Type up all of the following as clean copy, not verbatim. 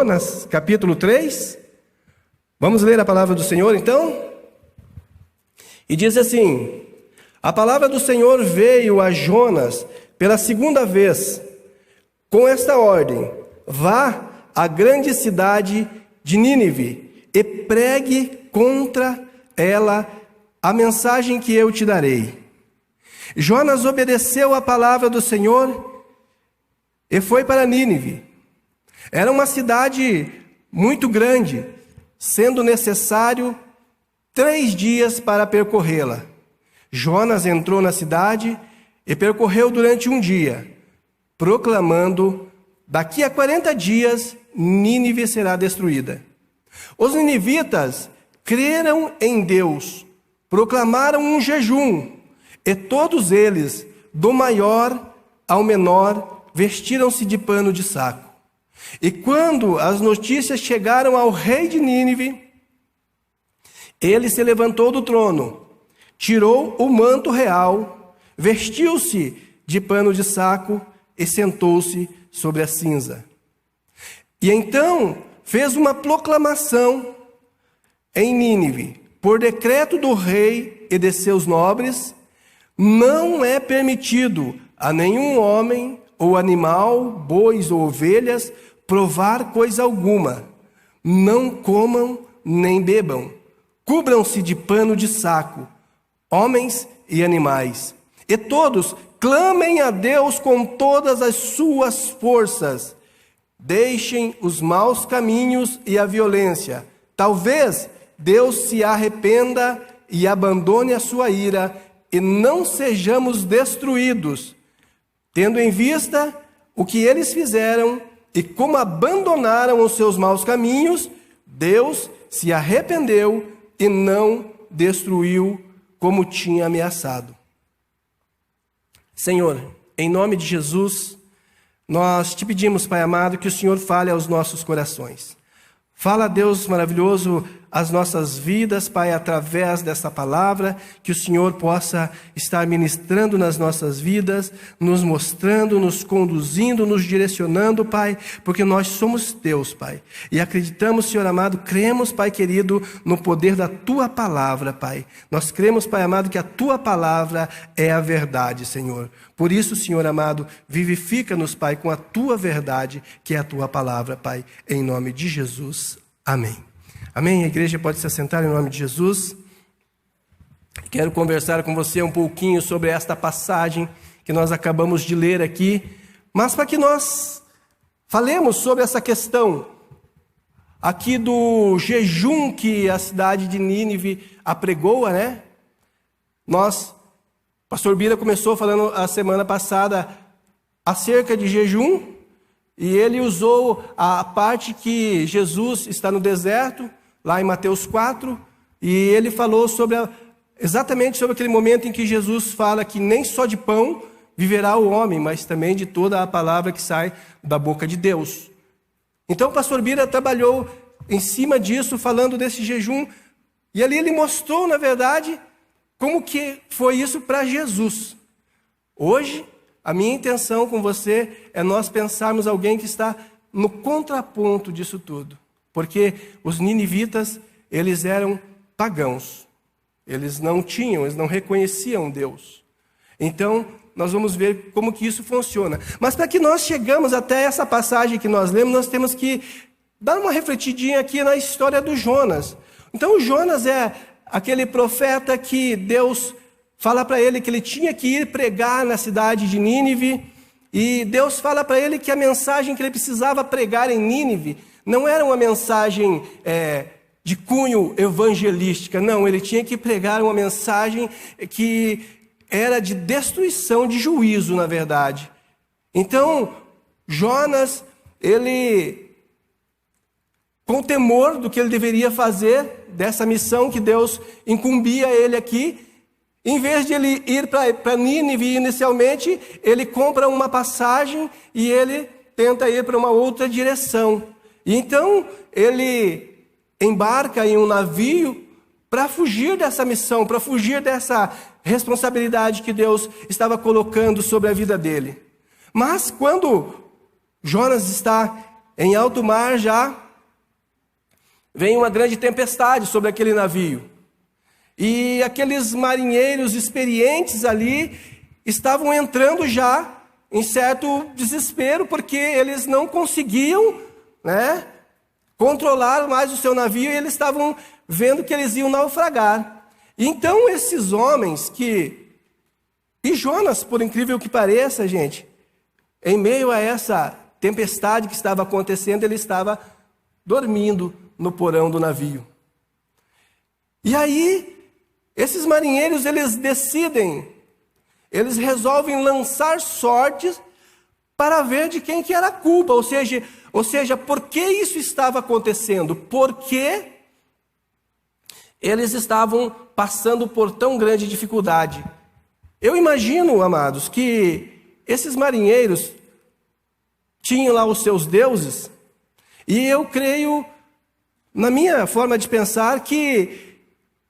Jonas, capítulo 3. Vamos ler a palavra do Senhor, então? E diz assim: a palavra do Senhor veio a Jonas pela segunda vez, com esta ordem: vá à grande cidade de Nínive e pregue contra ela a mensagem que eu te darei. Jonas obedeceu à palavra do Senhor e foi para Nínive. Era uma cidade muito grande, sendo necessário 3 dias para percorrê-la. Jonas entrou na cidade e percorreu durante 1 dia, proclamando: daqui a 40 dias Nínive será destruída. Os ninivitas creram em Deus, proclamaram um jejum, e todos eles, do maior ao menor, vestiram-se de pano de saco. E quando as notícias chegaram ao rei de Nínive, ele se levantou do trono, tirou o manto real, vestiu-se de pano de saco e sentou-se sobre a cinza. E então fez uma proclamação em Nínive, por decreto do rei e de seus nobres: não é permitido a nenhum homem ou animal, bois ou ovelhas, provar coisa alguma. Não comam nem bebam. Cubram-se de pano de saco, homens e animais. E todos clamem a Deus com todas as suas forças. Deixem os maus caminhos e a violência. Talvez Deus se arrependa e abandone a sua ira e não sejamos destruídos, tendo em vista o que eles fizeram e como abandonaram os seus maus caminhos. Deus se arrependeu e não destruiu como tinha ameaçado. Senhor, em nome de Jesus, nós te pedimos, Pai amado, que o Senhor fale aos nossos corações. Fala, Deus maravilhoso, as nossas vidas, Pai, através dessa palavra, que o Senhor possa estar ministrando nas nossas vidas, nos mostrando, nos conduzindo, nos direcionando, Pai, porque nós somos Teus, Pai. E acreditamos, Senhor amado, cremos, Pai querido, no poder da Tua palavra, Pai. Nós cremos, Pai amado, que a Tua palavra é a verdade, Senhor. Por isso, Senhor amado, vivifica-nos, Pai, com a Tua verdade, que é a Tua palavra, Pai, em nome de Jesus. Amém. Amém? A igreja pode se assentar em nome de Jesus. Quero conversar com você um pouquinho sobre esta passagem que nós acabamos de ler aqui, mas para que nós falemos sobre essa questão aqui do jejum que a cidade de Nínive apregoa, né? Pastor Bira começou falando a semana passada acerca de jejum, e ele usou a parte que Jesus está no deserto, lá em Mateus 4, e ele falou exatamente sobre aquele momento em que Jesus fala que nem só de pão viverá o homem, mas também de toda a palavra que sai da boca de Deus. Então o pastor Bira trabalhou em cima disso, falando desse jejum, e ali ele mostrou, na verdade, como que foi isso para Jesus. Hoje, a minha intenção com você é nós pensarmos alguém que está no contraponto disso tudo. Porque os ninivitas, eles eram pagãos. Eles não reconheciam Deus. Então, nós vamos ver como que isso funciona. Mas para que nós chegamos até essa passagem que nós lemos, nós temos que dar uma refletidinha aqui na história do Jonas. Então, o Jonas é aquele profeta que Deus fala para ele que ele tinha que ir pregar na cidade de Nínive, e Deus fala para ele que a mensagem que ele precisava pregar em Nínive não era uma mensagem de cunho evangelística, não, ele tinha que pregar uma mensagem que era de destruição, de juízo, na verdade. Então, Jonas, ele, com temor do que ele deveria fazer, dessa missão que Deus incumbia ele aqui, em vez de ele ir para Nínive inicialmente, ele compra uma passagem e ele tenta ir para uma outra direção. E então ele embarca em um navio para fugir dessa missão, para fugir dessa responsabilidade que Deus estava colocando sobre a vida dele. Mas quando Jonas está em alto mar já, vem uma grande tempestade sobre aquele navio. E aqueles marinheiros experientes ali estavam entrando já em certo desespero, porque eles não conseguiam, né, controlar mais o seu navio, e eles estavam vendo que eles iam naufragar. Então esses homens e Jonas, por incrível que pareça, gente, em meio a essa tempestade que estava acontecendo, ele estava dormindo no porão do navio. E aí, esses marinheiros, eles resolvem lançar sortes para ver de quem que era a culpa, ou seja, por que isso estava acontecendo? Porque eles estavam passando por tão grande dificuldade. Eu imagino, amados, que esses marinheiros tinham lá os seus deuses, e eu creio, na minha forma de pensar, que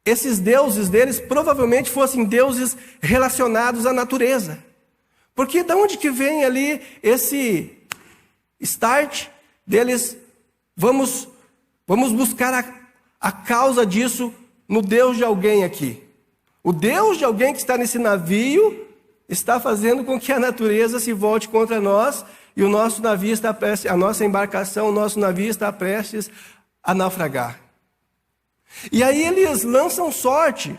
esses deuses deles provavelmente fossem deuses relacionados à natureza. Porque de onde que vem ali esse start deles? Vamos buscar a causa disso no Deus de alguém aqui. O Deus de alguém que está nesse navio está fazendo com que a natureza se volte contra nós, e o nosso navio está prestes, a nossa embarcação, o nosso navio está prestes a naufragar. E aí eles lançam sorte.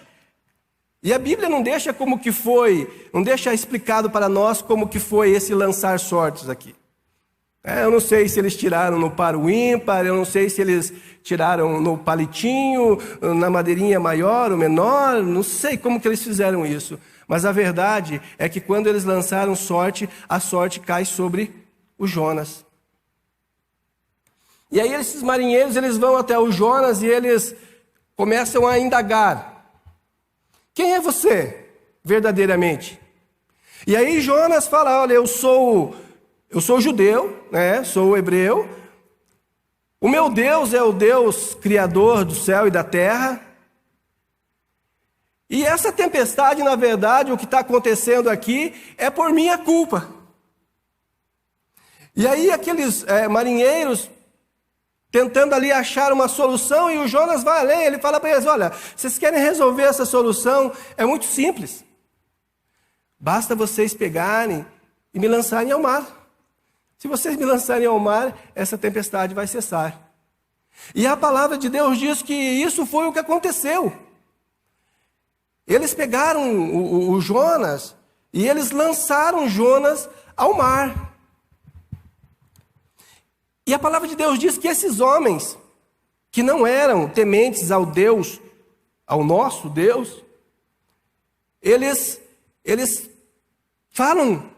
E a Bíblia não deixa como que foi, não deixa explicado para nós como que foi esse lançar sortes aqui. Eu não sei se eles tiraram no par ou ímpar, eu não sei se eles tiraram no palitinho, na madeirinha maior ou menor, não sei como que eles fizeram isso. Mas a verdade é que quando eles lançaram sorte, a sorte cai sobre o Jonas. E aí esses marinheiros, eles vão até o Jonas e eles começam a indagar. Quem é você, verdadeiramente? E aí Jonas fala, olha, eu sou judeu, né? Sou hebreu. O meu Deus é o Deus criador do céu e da terra. E essa tempestade, na verdade, o que está acontecendo aqui é por minha culpa. E aí aqueles marinheiros tentando ali achar uma solução, e o Jonas vai além, ele fala para eles, olha, vocês querem resolver essa solução? É muito simples. Basta vocês pegarem e me lançarem ao mar. Se vocês me lançarem ao mar, essa tempestade vai cessar. E a palavra de Deus diz que isso foi o que aconteceu. Eles pegaram o Jonas e eles lançaram Jonas ao mar. E a palavra de Deus diz que esses homens, que não eram tementes ao Deus, ao nosso Deus, eles falam,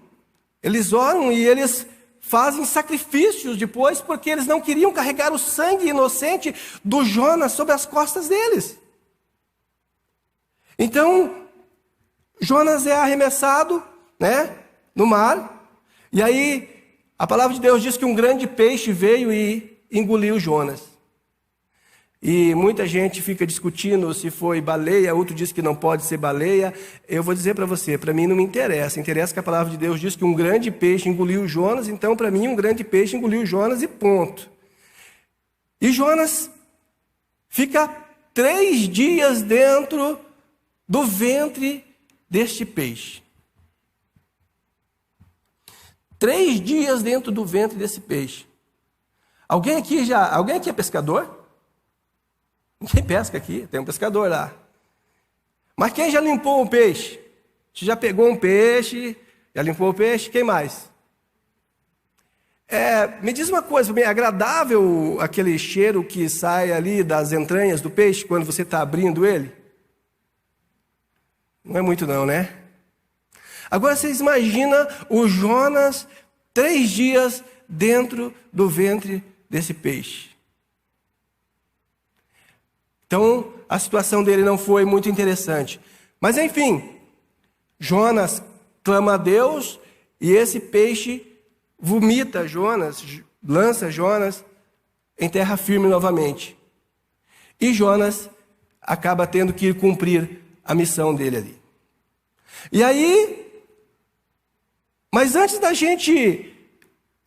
eles oram e eles fazem sacrifícios depois, porque eles não queriam carregar o sangue inocente do Jonas sobre as costas deles. Então, Jonas é arremessado, né, no mar, e aí a palavra de Deus diz que um grande peixe veio e engoliu Jonas. E muita gente fica discutindo se foi baleia, outro diz que não pode ser baleia. Eu vou dizer para você, para mim não me interessa. Interessa que a palavra de Deus diz que um grande peixe engoliu Jonas, então para mim um grande peixe engoliu Jonas e ponto. E Jonas fica 3 dias dentro do ventre deste peixe. 3 dias dentro do ventre desse peixe. Alguém aqui é pescador? Ninguém pesca aqui, tem um pescador lá. Mas quem já limpou um peixe? Você já pegou um peixe, já limpou o peixe, quem mais? Me diz uma coisa, é agradável aquele cheiro que sai ali das entranhas do peixe quando você está abrindo ele? Não é muito não, né? Agora vocês imaginam o Jonas 3 dias dentro do ventre desse peixe. Então, a situação dele não foi muito interessante. Mas, enfim, Jonas clama a Deus e esse peixe vomita Jonas, lança Jonas em terra firme novamente. E Jonas acaba tendo que ir cumprir a missão dele ali. E aí, mas antes da gente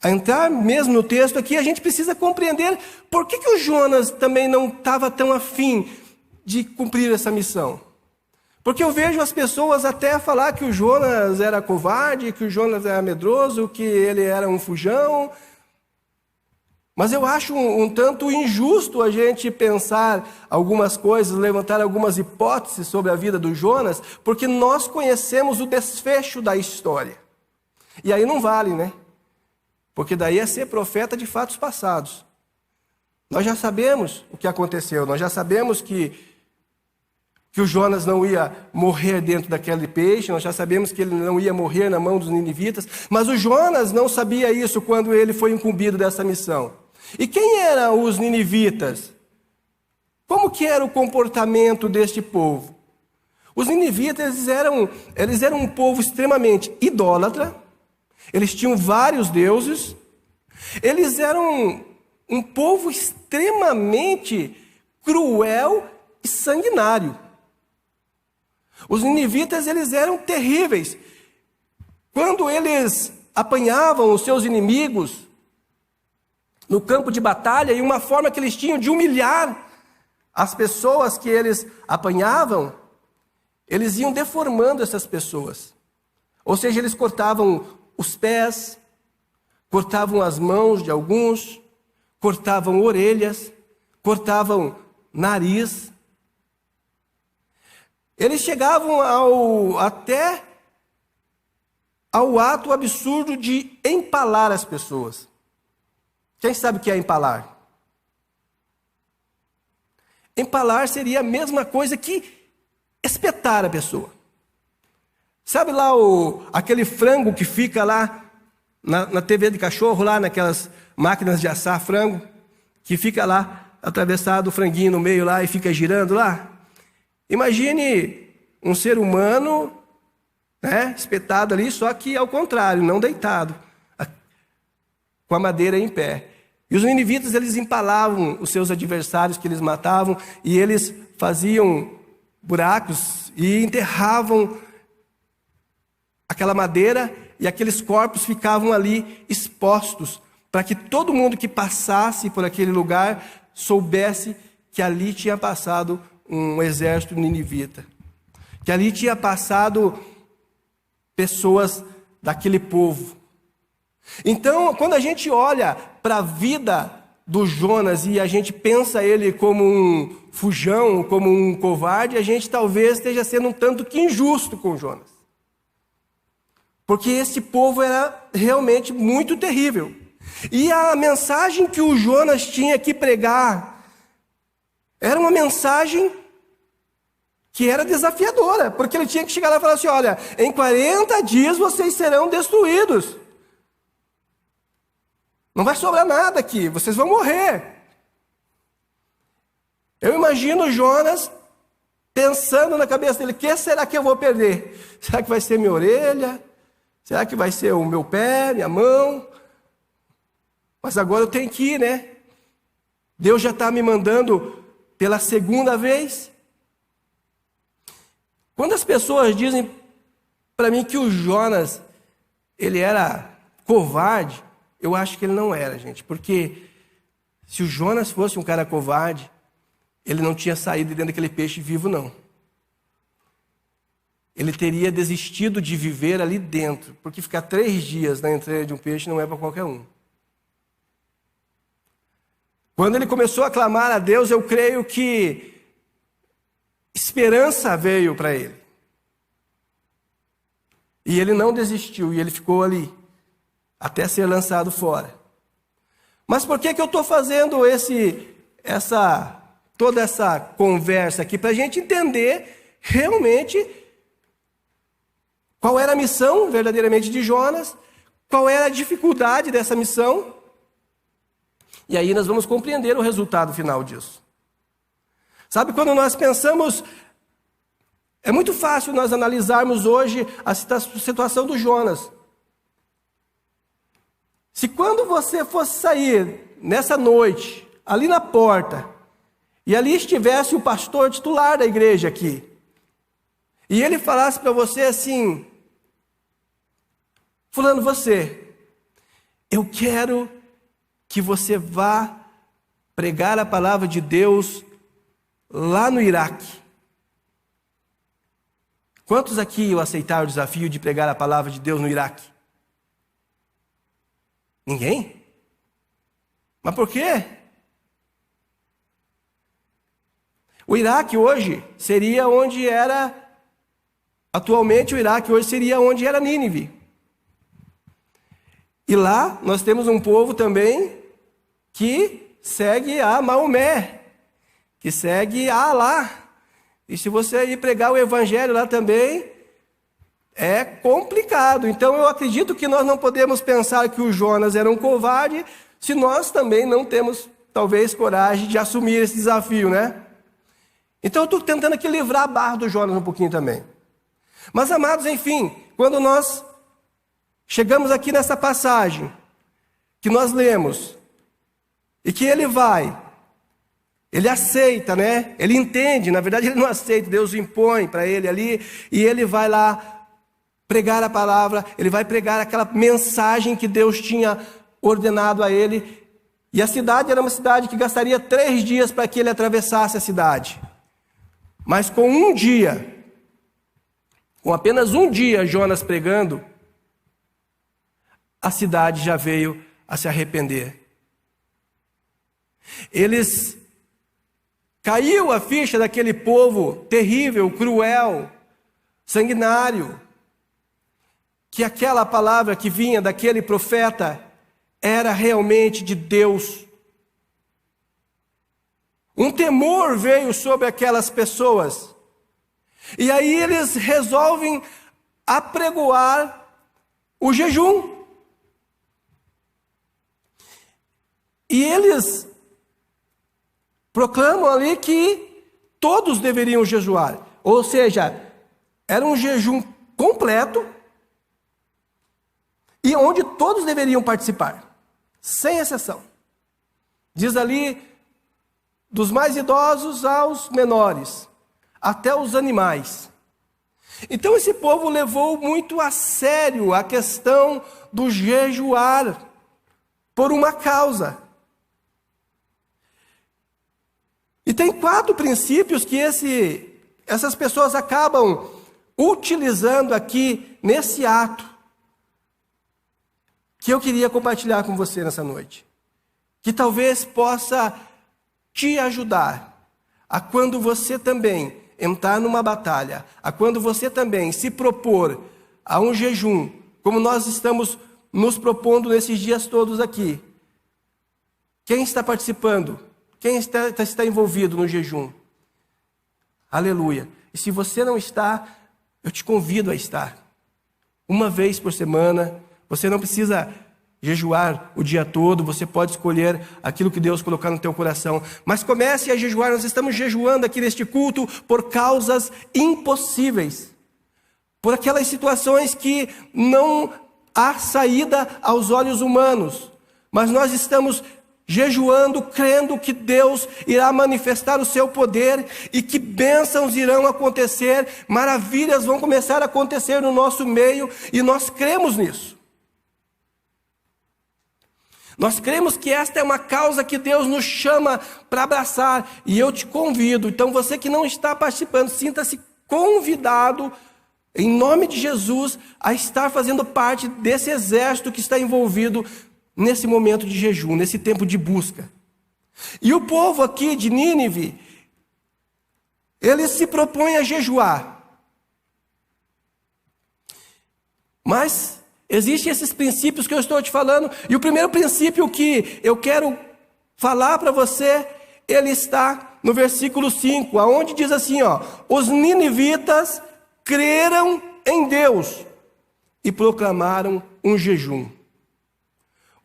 a entrar mesmo no texto aqui, a gente precisa compreender por que o Jonas também não estava tão afim de cumprir essa missão. Porque eu vejo as pessoas até falar que o Jonas era covarde, que o Jonas era medroso, que ele era um fujão. Mas eu acho um tanto injusto a gente pensar algumas coisas, levantar algumas hipóteses sobre a vida do Jonas, porque nós conhecemos o desfecho da história. E aí não vale, né? Porque daí é ser profeta de fatos passados. Nós já sabemos o que aconteceu, nós já sabemos que o Jonas não ia morrer dentro daquele peixe, nós já sabemos que ele não ia morrer na mão dos ninivitas, mas o Jonas não sabia isso quando ele foi incumbido dessa missão. E quem eram os ninivitas? Como que era o comportamento deste povo? Os ninivitas eles eram um povo extremamente idólatra, eles tinham vários deuses, eles eram um povo extremamente cruel e sanguinário. Os ninivitas, eles eram terríveis. Quando eles apanhavam os seus inimigos no campo de batalha, e uma forma que eles tinham de humilhar as pessoas que eles apanhavam, eles iam deformando essas pessoas. Ou seja, eles cortavam os pés, cortavam as mãos de alguns, cortavam orelhas, cortavam nariz. Eles chegavam até ao ato absurdo de empalar as pessoas. Quem sabe o que é empalar? Empalar seria a mesma coisa que espetar a pessoa. Sabe lá aquele frango que fica lá na TV de cachorro, lá naquelas máquinas de assar frango, que fica lá atravessado o franguinho no meio lá e fica girando lá? Imagine um ser humano, né, espetado ali, só que ao contrário, não deitado, com a madeira em pé. E os ninivitas, eles empalavam os seus adversários que eles matavam, e eles faziam buracos e enterravam aquela madeira, e aqueles corpos ficavam ali expostos, para que todo mundo que passasse por aquele lugar soubesse que ali tinha passado um exército ninivita, que ali tinha passado pessoas daquele povo. Então, quando a gente olha para a vida do Jonas e a gente pensa ele como um fujão, como um covarde, a gente talvez esteja sendo um tanto que injusto com Jonas. Porque esse povo era realmente muito terrível. E a mensagem que o Jonas tinha que pregar era uma mensagem que era desafiadora, porque ele tinha que chegar lá e falar assim: olha, em 40 dias vocês serão destruídos. Não vai sobrar nada aqui, vocês vão morrer. Eu imagino Jonas pensando na cabeça dele: o que será que eu vou perder? Será que vai ser minha orelha? Será que vai ser o meu pé, minha mão? Mas agora eu tenho que ir, né? Deus já está me mandando pela segunda vez. Quando as pessoas dizem para mim que o Jonas, ele era covarde, eu acho que ele não era, gente. Porque se o Jonas fosse um cara covarde, ele não tinha saído de dentro daquele peixe vivo, não. Ele teria desistido de viver ali dentro, porque ficar 3 dias na entrada de um peixe não é para qualquer um. Quando ele começou a clamar a Deus, eu creio que esperança veio para ele. E ele não desistiu, e ele ficou ali, até ser lançado fora. Mas por que eu estou fazendo toda essa conversa aqui? Para a gente entender realmente qual era a missão verdadeiramente de Jonas, qual era a dificuldade dessa missão. E aí nós vamos compreender o resultado final disso. Sabe, quando nós pensamos, é muito fácil nós analisarmos hoje a situação do Jonas. Se quando você fosse sair nessa noite, ali na porta, e ali estivesse o pastor titular da igreja aqui, e ele falasse para você assim: fulano, Eu quero que você vá pregar a palavra de Deus lá no Iraque. Quantos aqui aceitaram o desafio de pregar a palavra de Deus no Iraque? Ninguém? Mas por quê? O Iraque hoje seria onde era, atualmente o Iraque hoje seria onde era Nínive. E lá nós temos um povo também que segue a Maomé, que segue a Alá. E se você ir pregar o evangelho lá também, é complicado. Então eu acredito que nós não podemos pensar que o Jonas era um covarde, se nós também não temos, talvez, coragem de assumir esse desafio, né? Então eu estou tentando aqui livrar a barra do Jonas um pouquinho também. Mas, amados, enfim, quando nós chegamos aqui nessa passagem, que nós lemos, e que ele aceita, né? Ele entende, na verdade ele não aceita, Deus impõe para ele ali, e ele vai lá pregar a palavra, ele vai pregar aquela mensagem que Deus tinha ordenado a ele, e a cidade era uma cidade que gastaria 3 dias para que ele atravessasse a cidade. Mas com apenas um dia Jonas pregando, a cidade já veio a se arrepender. Caiu a ficha daquele povo terrível, cruel, sanguinário, que aquela palavra que vinha daquele profeta era realmente de Deus. Um temor veio sobre aquelas pessoas. E aí eles resolvem apregoar o jejum. E eles proclamam ali que todos deveriam jejuar. Ou seja, era um jejum completo e onde todos deveriam participar, sem exceção. Diz ali, dos mais idosos aos menores, até os animais. Então esse povo levou muito a sério a questão do jejuar por uma causa. E tem 4 princípios que essas pessoas acabam utilizando aqui nesse ato, que eu queria compartilhar com você nessa noite, que talvez possa te ajudar a quando você também entrar numa batalha, a quando você também se propor a um jejum, como nós estamos nos propondo nesses dias todos aqui. Quem está participando? Quem está envolvido no jejum? Aleluia. E se você não está, eu te convido a estar. Uma vez por semana, você não precisa jejuar o dia todo, você pode escolher aquilo que Deus colocar no teu coração. Mas comece a jejuar, nós estamos jejuando aqui neste culto por causas impossíveis. Por aquelas situações que não há saída aos olhos humanos. Mas nós estamos jejuando, crendo que Deus irá manifestar o seu poder e que bênçãos irão acontecer, maravilhas vão começar a acontecer no nosso meio e nós cremos nisso. Nós cremos que esta é uma causa que Deus nos chama para abraçar e eu te convido, então você que não está participando, sinta-se convidado em nome de Jesus a estar fazendo parte desse exército que está envolvido nesse momento de jejum, nesse tempo de busca. E o povo aqui de Nínive, ele se propõe a jejuar. Mas existem esses princípios que eu estou te falando, e o primeiro princípio que eu quero falar para você, ele está no versículo 5, aonde diz assim, os ninivitas creram em Deus e proclamaram um jejum.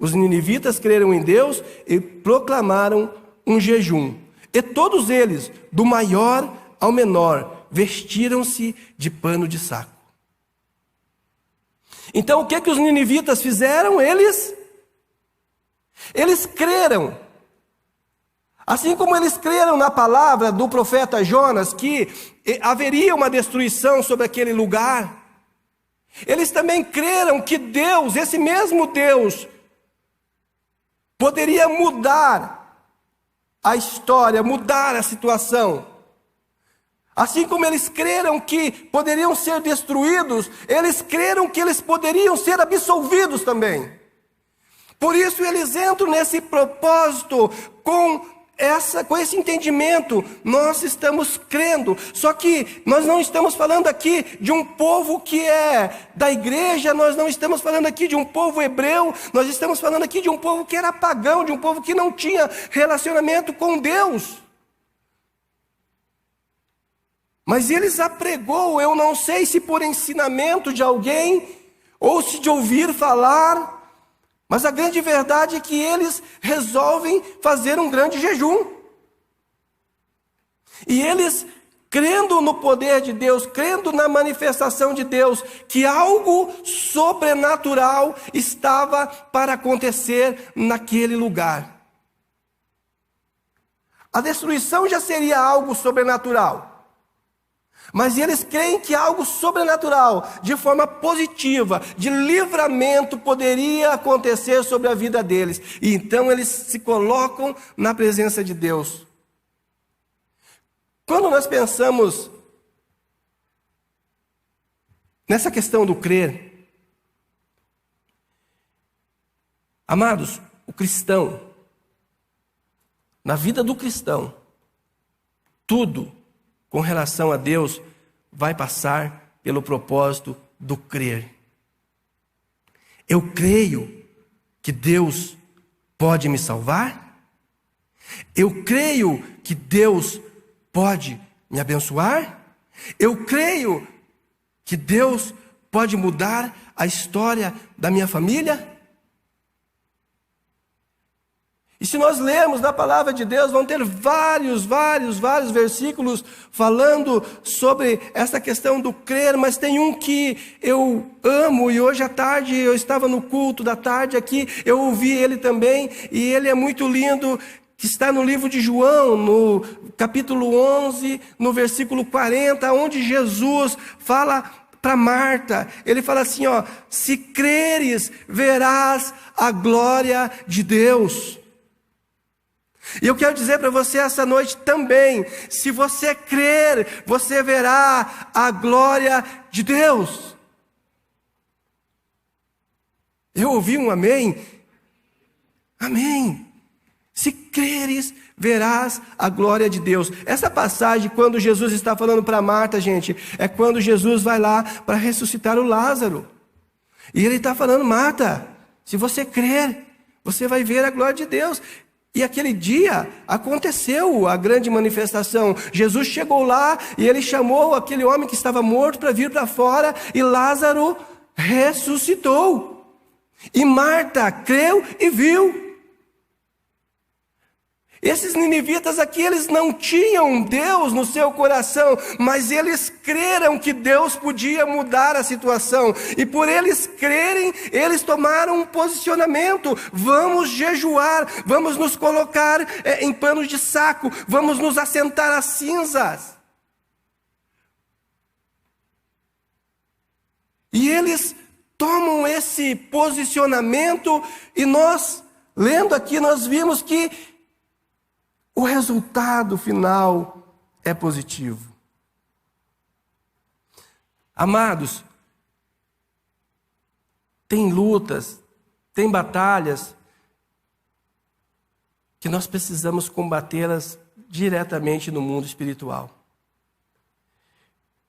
Os ninivitas creram em Deus e proclamaram um jejum. E todos eles, do maior ao menor, vestiram-se de pano de saco. Então o que os ninivitas fizeram? Eles creram. Assim como eles creram na palavra do profeta Jonas, que haveria uma destruição sobre aquele lugar, eles também creram que Deus, esse mesmo Deus, poderia mudar a história, mudar a situação. Assim como eles creram que poderiam ser destruídos, eles creram que eles poderiam ser absolvidos também. Por isso eles entram nesse propósito com esse entendimento. Nós estamos crendo, só que nós não estamos falando aqui de um povo que é da igreja, nós não estamos falando aqui de um povo hebreu, nós estamos falando aqui de um povo que era pagão, de um povo que não tinha relacionamento com Deus. Mas eles apregou, eu não sei se por ensinamento de alguém, ou se de ouvir falar, mas a grande verdade é que eles resolvem fazer um grande jejum. E eles, crendo no poder de Deus, crendo na manifestação de Deus, que algo sobrenatural estava para acontecer naquele lugar. A destruição já seria algo sobrenatural. Mas eles creem que algo sobrenatural, de forma positiva, de livramento, poderia acontecer sobre a vida deles. E então eles se colocam na presença de Deus. Quando nós pensamos nessa questão do crer, amados, o cristão, na vida do cristão, tudo com relação a Deus vai passar pelo propósito do crer. Eu creio que Deus pode me salvar? Eu creio que Deus pode me abençoar? Eu creio que Deus pode mudar a história da minha família? E se nós lermos na palavra de Deus, vão ter vários versículos falando sobre essa questão do crer, mas tem um que eu amo, e hoje à tarde eu estava no culto da tarde aqui, eu ouvi ele também, e ele é muito lindo, que está no livro de João, no capítulo 11, no versículo 40, onde Jesus fala para Marta, ele fala assim, ó, se creres, verás a glória de Deus. E eu quero dizer para você essa noite também, se você crer, você verá a glória de Deus. Eu ouvi um amém? Amém. Se creres, verás a glória de Deus. Essa passagem, quando Jesus está falando para Marta, gente, é quando Jesus vai lá para ressuscitar o Lázaro. E ele está falando, Marta, se você crer, você vai ver a glória de Deus. E aquele dia aconteceu a grande manifestação. Jesus chegou lá e ele chamou aquele homem que estava morto para vir para fora, e Lázaro ressuscitou. E Marta creu e viu. Esses ninivitas aqui, eles não tinham Deus no seu coração, mas eles creram que Deus podia mudar a situação. E por eles crerem, eles tomaram um posicionamento. Vamos jejuar, vamos nos colocar em panos de saco, vamos nos assentar às cinzas. E eles tomam esse posicionamento, e nós, lendo aqui, nós vimos que o resultado final é positivo. Amados, tem lutas, tem batalhas que nós precisamos combatê-las diretamente no mundo espiritual.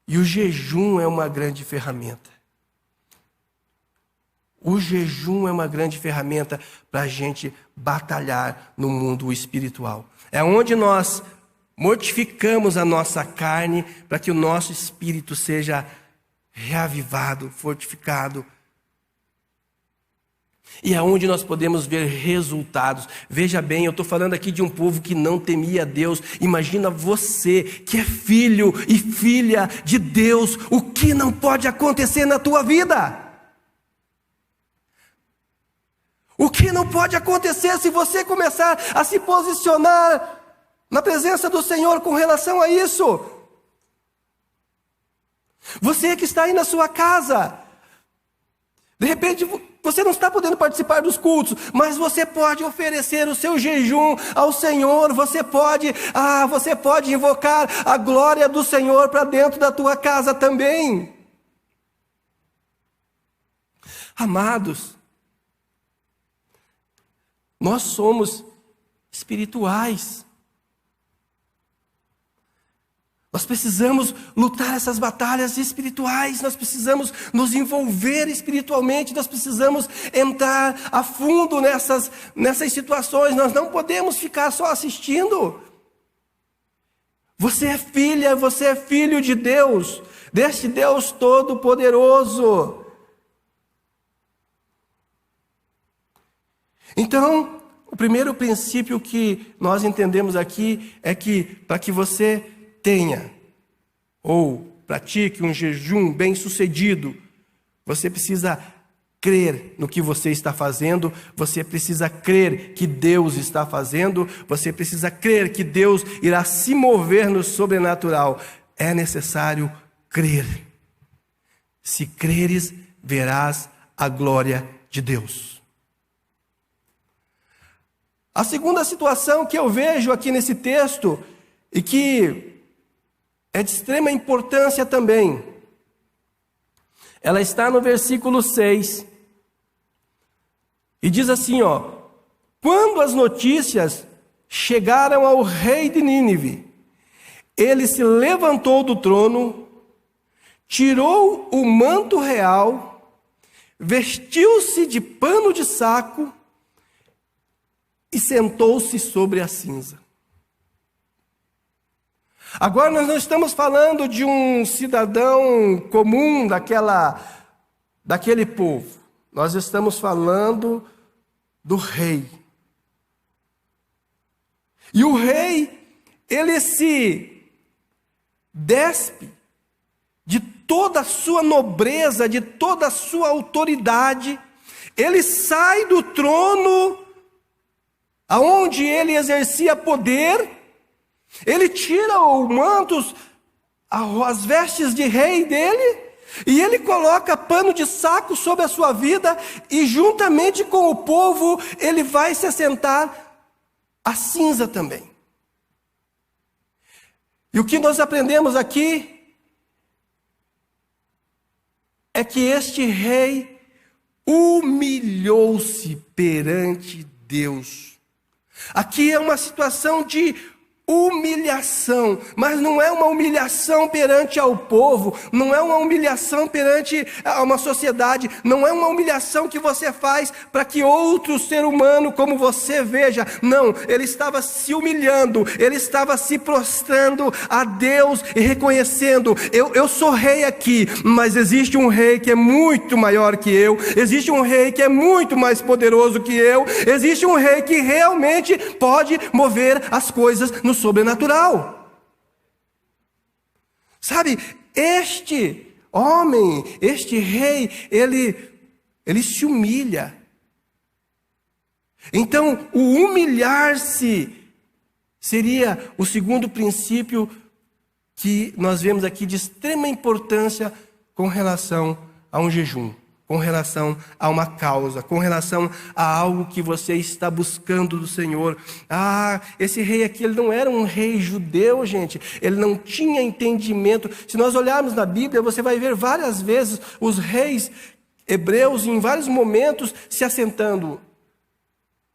E o jejum é uma grande ferramenta. O jejum é uma grande ferramenta para a gente batalhar no mundo espiritual. É onde nós mortificamos a nossa carne para que o nosso espírito seja reavivado, fortificado. E é onde nós podemos ver resultados. Veja bem, eu estou falando aqui de um povo que não temia Deus. Imagina você que é filho e filha de Deus. O que não pode acontecer na tua vida? O que não pode acontecer se você começar a se posicionar na presença do Senhor com relação a isso? Você que está aí na sua casa, de repente você não está podendo participar dos cultos, mas você pode oferecer o seu jejum ao Senhor, você pode invocar a glória do Senhor para dentro da tua casa também. Amados, nós somos espirituais. Nós precisamos lutar essas batalhas espirituais, nós precisamos nos envolver espiritualmente, nós precisamos entrar a fundo nessas situações, nós não podemos ficar só assistindo. Você é filha, você é filho de Deus, deste Deus Todo-Poderoso. Então, o primeiro princípio que nós entendemos aqui é que para que você tenha ou pratique um jejum bem-sucedido, você precisa crer no que você está fazendo, você precisa crer que Deus está fazendo, você precisa crer que Deus irá se mover no sobrenatural. É necessário crer. Se creres, verás a glória de Deus. A segunda situação que eu vejo aqui nesse texto, e que é de extrema importância também, ela está no versículo 6, e diz assim, quando as notícias chegaram ao rei de Nínive, ele se levantou do trono, tirou o manto real, vestiu-se de pano de saco e sentou-se sobre a cinza. Agora nós não estamos falando de um cidadão comum daquele povo. Nós estamos falando do rei. E o rei, ele se despe de toda a sua nobreza, de toda a sua autoridade. Ele sai do trono aonde ele exercia poder. Ele tira o manto, as vestes de rei dele, e ele coloca pano de saco sobre a sua vida, e juntamente com o povo, ele vai se assentar à cinza também. E o que nós aprendemos aqui é que este rei humilhou-se perante Deus. Aqui é uma situação de humilhação, mas não é uma humilhação perante ao povo, não é uma humilhação perante a uma sociedade, não é uma humilhação que você faz para que outro ser humano como você veja, não, ele estava se humilhando, ele estava se prostrando a Deus e reconhecendo, eu sou rei aqui, mas existe um rei que é muito maior que eu, existe um rei que é muito mais poderoso que eu, existe um rei que realmente pode mover as coisas no sobrenatural. Sabe, este homem, este rei, ele se humilha. Então, o humilhar-se seria o segundo princípio que nós vemos aqui de extrema importância com relação a um jejum, com relação a uma causa, com relação a algo que você está buscando do Senhor. Esse rei aqui, ele não era um rei judeu, gente. Ele não tinha entendimento. Se nós olharmos na Bíblia, você vai ver várias vezes os reis hebreus, em vários momentos, se assentando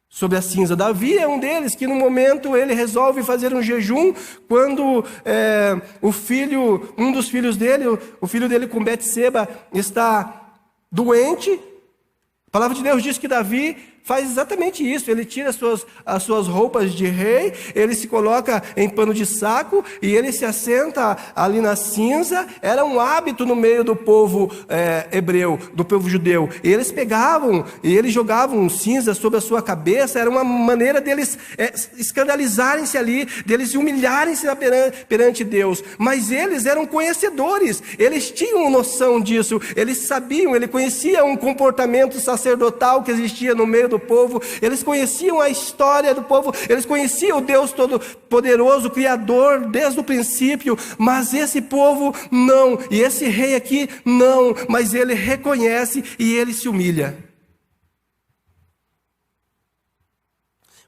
sobre a cinza. Davi é um deles, que no momento ele resolve fazer um jejum, quando um dos filhos dele, o filho dele com Betseba, está doente. A palavra de Deus diz que Davi faz exatamente isso. Ele tira as suas roupas de rei, ele se coloca em pano de saco e ele se assenta ali na cinza. Era um hábito no meio do povo hebreu, do povo judeu. E eles pegavam e eles jogavam cinza sobre a sua cabeça. Era uma maneira deles escandalizarem-se ali, deles humilharem-se perante Deus. Mas eles eram conhecedores, eles tinham noção disso, eles sabiam, eles conheciam o comportamento sacerdotal que existia no meio do povo, eles conheciam a história do povo, eles conheciam o Deus Todo-Poderoso, Criador, desde o princípio, mas esse povo não, e esse rei aqui não, mas ele reconhece e ele se humilha.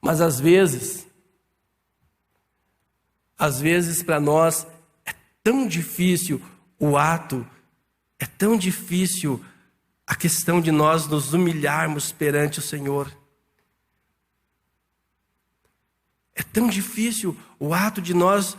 Mas às vezes para nós é tão difícil o ato, é tão difícil a questão de nós nos humilharmos perante o Senhor. É tão difícil o ato de nós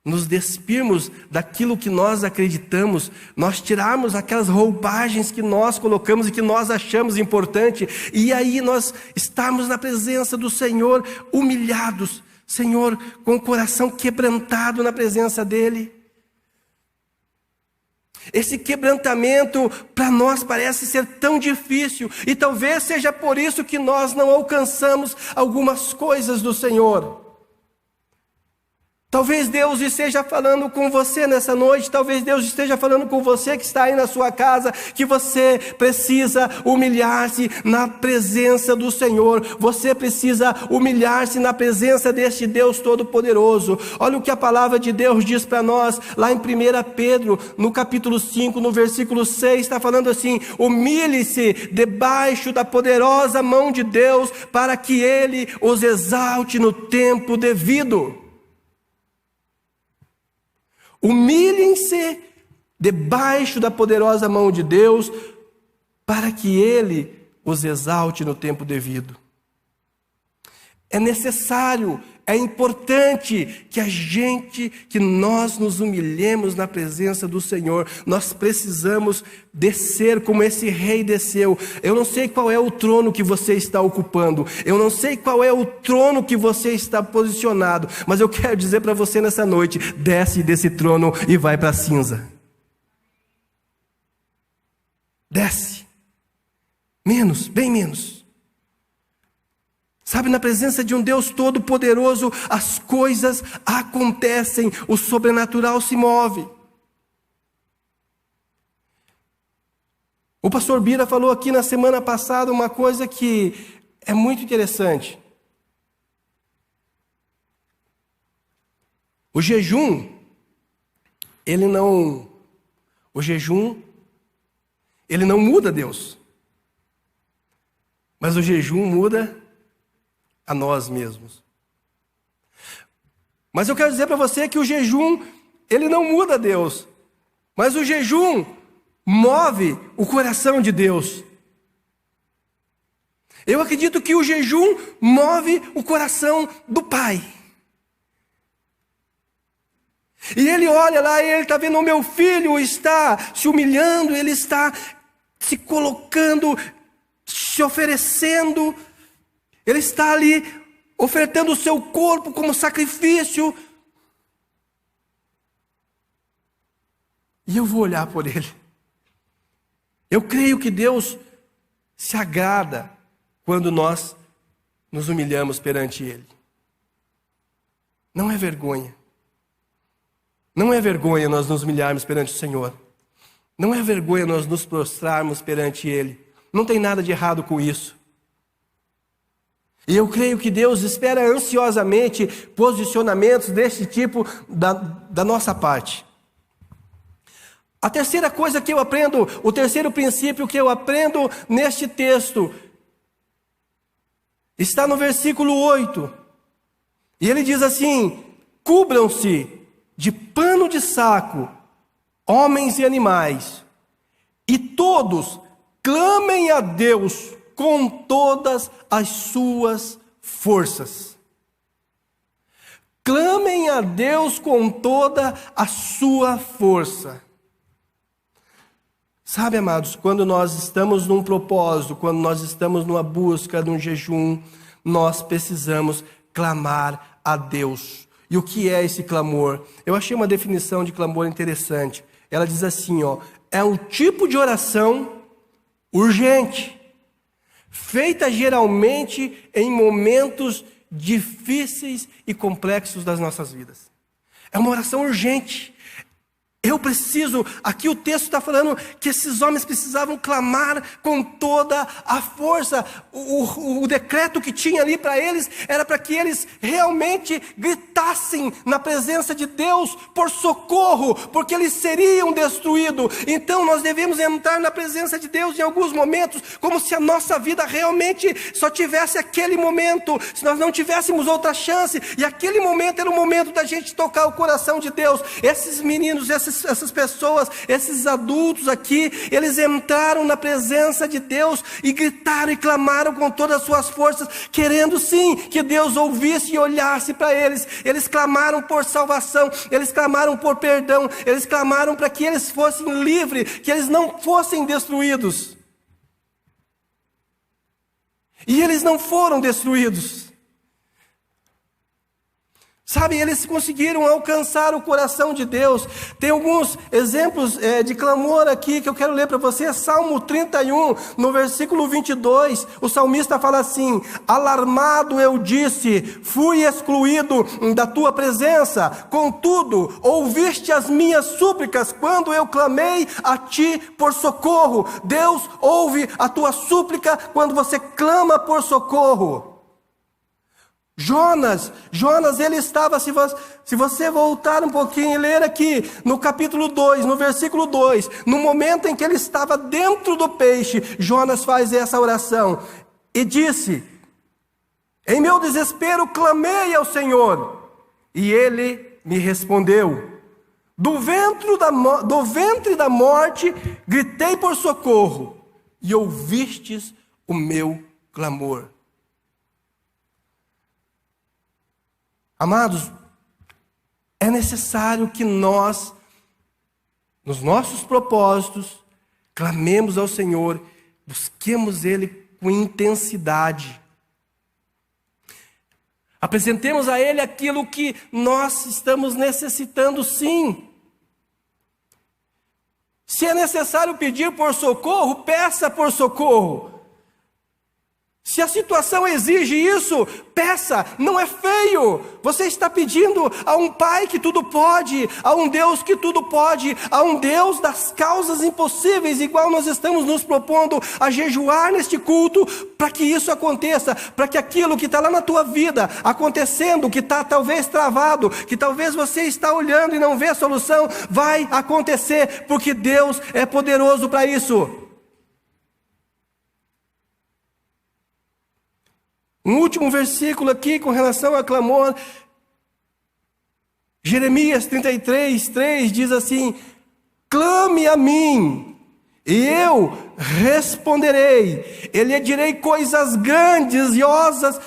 nos despirmos daquilo que nós acreditamos, nós tirarmos aquelas roupagens que nós colocamos e que nós achamos importante, e aí nós estarmos na presença do Senhor, humilhados, Senhor, com o coração quebrantado na presença dEle. Esse quebrantamento para nós parece ser tão difícil, e talvez seja por isso que nós não alcançamos algumas coisas do Senhor. Talvez Deus esteja falando com você nessa noite, talvez Deus esteja falando com você que está aí na sua casa, que você precisa humilhar-se na presença do Senhor, você precisa humilhar-se na presença deste Deus Todo-Poderoso. Olha o que a palavra de Deus diz para nós, lá em 1 Pedro, no capítulo 5, no versículo 6, está falando assim: humilhe-se debaixo da poderosa mão de Deus, para que Ele os exalte no tempo devido. Humilhem-se debaixo da poderosa mão de Deus, para que Ele os exalte no tempo devido. É necessário, é importante que nós nos humilhemos na presença do Senhor. Nós precisamos descer como esse rei desceu. Eu não sei qual é o trono que você está ocupando, eu não sei qual é o trono que você está posicionado, mas eu quero dizer para você nessa noite: desce desse trono e vai para a cinza. Desce. Menos, bem menos. Sabe, na presença de um Deus Todo-Poderoso, as coisas acontecem, o sobrenatural se move. O pastor Bira falou aqui na semana passada uma coisa que é muito interessante. O jejum, ele não muda Deus, mas o jejum muda a nós mesmos. Mas eu quero dizer para você que o jejum, ele não muda Deus, mas o jejum move o coração de Deus. Eu acredito que o jejum move o coração do Pai. E ele olha lá e ele está vendo: o meu filho está se humilhando, ele está se colocando, se oferecendo. Ele está ali ofertando o seu corpo como sacrifício. E eu vou olhar por ele. Eu creio que Deus se agrada quando nós nos humilhamos perante Ele. Não é vergonha. Não é vergonha nós nos humilharmos perante o Senhor. Não é vergonha nós nos prostrarmos perante Ele. Não tem nada de errado com isso. E eu creio que Deus espera ansiosamente posicionamentos desse tipo da nossa parte. A terceira coisa que eu aprendo, o terceiro princípio que eu aprendo neste texto, está no versículo 8. E ele diz assim: cubram-se de pano de saco, homens e animais, e todos clamem a Deus com todas as suas forças. Clamem a Deus com toda a sua força. Sabe, amados, quando nós estamos num propósito, quando nós estamos numa busca, num jejum, nós precisamos clamar a Deus. E o que é esse clamor? Eu achei uma definição de clamor interessante. Ela diz assim, é um tipo de oração urgente, feita geralmente em momentos difíceis e complexos das nossas vidas. É uma oração urgente. Eu preciso, aqui o texto está falando que esses homens precisavam clamar com toda a força. O decreto que tinha ali para eles era para que eles realmente gritassem na presença de Deus por socorro, porque eles seriam destruídos. Então nós devemos entrar na presença de Deus em alguns momentos, como se a nossa vida realmente só tivesse aquele momento, se nós não tivéssemos outra chance, e aquele momento era o momento da gente tocar o coração de Deus. Esses meninos, essas pessoas, esses adultos aqui, eles entraram na presença de Deus e gritaram e clamaram com todas as suas forças, querendo sim que Deus ouvisse e olhasse para eles. Eles clamaram por salvação, eles clamaram por perdão, eles clamaram para que eles fossem livres, que eles não fossem destruídos. E eles não foram destruídos. Sabe, eles conseguiram alcançar o coração de Deus. Tem alguns exemplos de clamor aqui que eu quero ler para você. Salmo 31, no versículo 22, o salmista fala assim: alarmado eu disse, fui excluído da tua presença, contudo, ouviste as minhas súplicas quando eu clamei a ti por socorro. Deus ouve a tua súplica quando você clama por socorro. Jonas, ele estava, se você voltar um pouquinho e ler aqui, no capítulo 2, no versículo 2, no momento em que ele estava dentro do peixe, Jonas faz essa oração, e disse: em meu desespero clamei ao Senhor, e ele me respondeu. Do ventre da morte gritei por socorro, e ouvistes o meu clamor. Amados, é necessário que nós, nos nossos propósitos, clamemos ao Senhor, busquemos Ele com intensidade. Apresentemos a Ele aquilo que nós estamos necessitando, sim. Se é necessário pedir por socorro, peça por socorro. Se a situação exige isso, peça, não é feio. Você está pedindo a um Pai que tudo pode, a um Deus que tudo pode, a um Deus das causas impossíveis, igual nós estamos nos propondo a jejuar neste culto, para que isso aconteça, para que aquilo que está lá na tua vida acontecendo, que está talvez travado, que talvez você está olhando e não vê a solução, vai acontecer, porque Deus é poderoso para isso. Um último versículo aqui com relação a clamor. Jeremias 33, 3 diz assim: clame a mim, e eu responderei. Eu lhe direi coisas grandiosas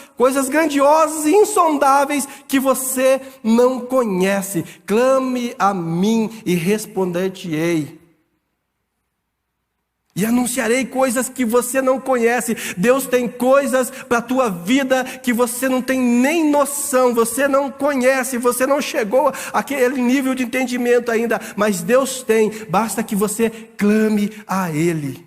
e insondáveis que você não conhece. Clame a mim e responder-te-ei. E anunciarei coisas que você não conhece. Deus tem coisas para a tua vida que você não tem nem noção, você não conhece, você não chegou àquele nível de entendimento ainda, mas Deus tem, basta que você clame a Ele.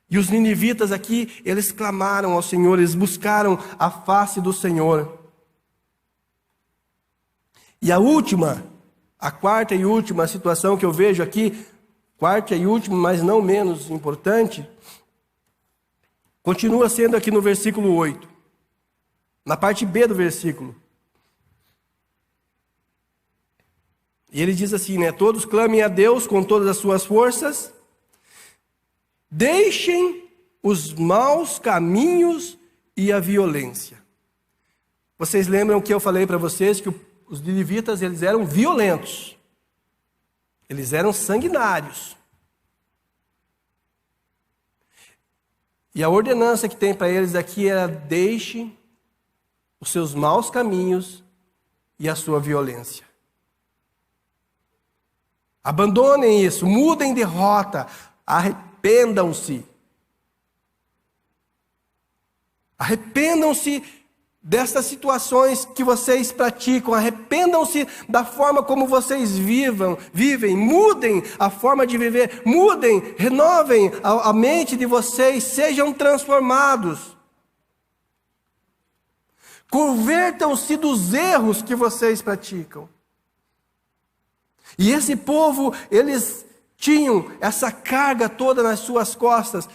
E os ninivitas aqui, eles clamaram ao Senhor, eles buscaram a face do Senhor. E a quarta e última situação que eu vejo aqui, quarta e última, mas não menos importante, continua sendo aqui no versículo 8, na parte B do versículo. E ele diz assim, todos clamem a Deus com todas as suas forças, deixem os maus caminhos e a violência. Vocês lembram que eu falei para vocês que os ninivitas, eles eram violentos. Eles eram sanguinários. E a ordenança que tem para eles aqui era: deixe os seus maus caminhos e a sua violência. Abandonem isso, mudem de rota, arrependam-se. Arrependam-se destas situações que vocês praticam, arrependam-se da forma como vocês vivem, mudem a forma de viver, mudem, renovem a mente de vocês, sejam transformados. Convertam-se dos erros que vocês praticam. E esse povo, eles tinham essa carga toda nas suas costas.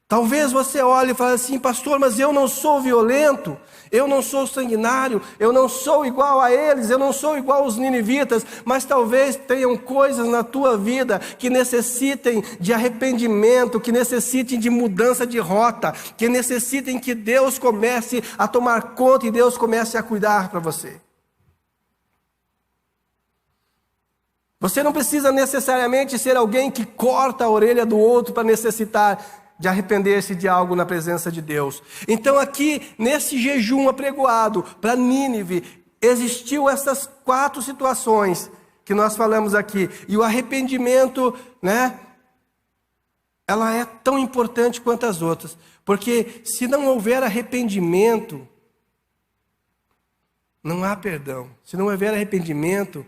Talvez você olhe e fale assim: pastor, mas eu não sou violento, eu não sou sanguinário, eu não sou igual a eles, eu não sou igual aos ninivitas. Mas talvez tenham coisas na tua vida que necessitem de arrependimento, que necessitem de mudança de rota, que necessitem que Deus comece a tomar conta e Deus comece a cuidar para você. Você não precisa necessariamente ser alguém que corta a orelha do outro para necessitar de arrepender-se de algo na presença de Deus. Então aqui, nesse jejum apregoado para Nínive, existiu essas 4 situações que nós falamos aqui. E o arrependimento, ela é tão importante quanto as outras. Porque se não houver arrependimento, não há perdão. Se não houver arrependimento,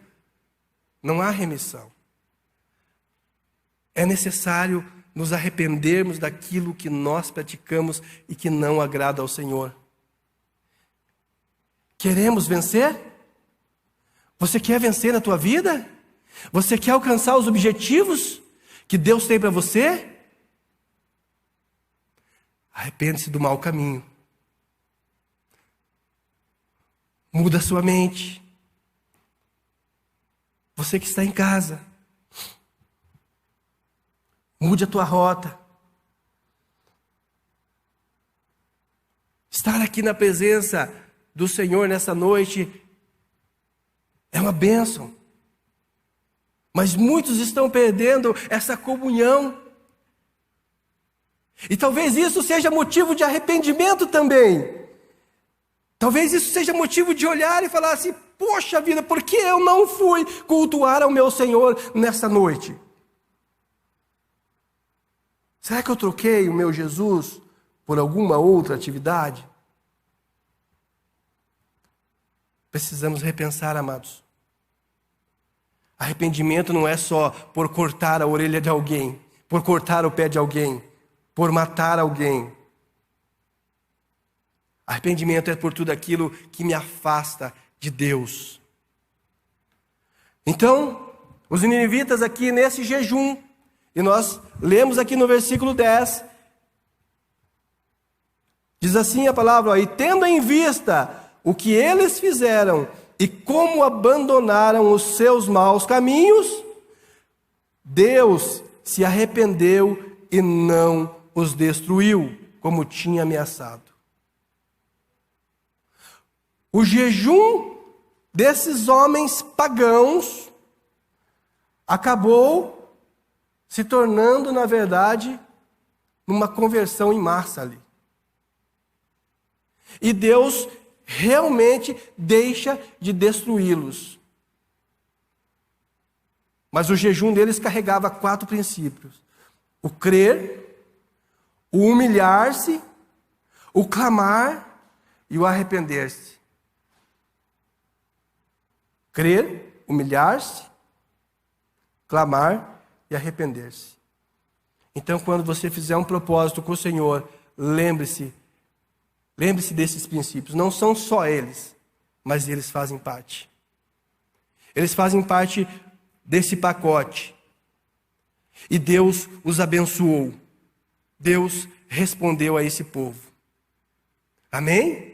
não há remissão. É necessário nos arrependermos daquilo que nós praticamos e que não agrada ao Senhor. Queremos vencer? Você quer vencer na tua vida? Você quer alcançar os objetivos que Deus tem para você? Arrepende-se do mau caminho. Muda a sua mente. Você que está em casa, mude a tua rota. Estar aqui na presença do Senhor nessa noite é uma bênção. Mas muitos estão perdendo essa comunhão. E talvez isso seja motivo de arrependimento também. Talvez isso seja motivo de olhar e falar assim: poxa vida, por que eu não fui cultuar ao meu Senhor nessa noite? Será que eu troquei o meu Jesus por alguma outra atividade? Precisamos repensar, amados. Arrependimento não é só por cortar a orelha de alguém, por cortar o pé de alguém, por matar alguém. Arrependimento é por tudo aquilo que me afasta de Deus. Então, os ninivitas aqui nesse jejum, e nós lemos aqui no versículo 10, diz assim a palavra: e tendo em vista o que eles fizeram e como abandonaram os seus maus caminhos, Deus se arrependeu e não os destruiu, como tinha ameaçado. O jejum desses homens pagãos acabou se tornando, na verdade, uma conversão em massa ali. E Deus realmente deixa de destruí-los. Mas o jejum deles carregava 4 princípios: o crer, o humilhar-se, o clamar e o arrepender-se. Crer, humilhar-se, clamar e arrepender-se. Então, quando você fizer um propósito com o Senhor, lembre-se desses princípios. Não são só eles, mas eles fazem parte. Eles fazem parte desse pacote. E Deus os abençoou. Deus respondeu a esse povo. Amém?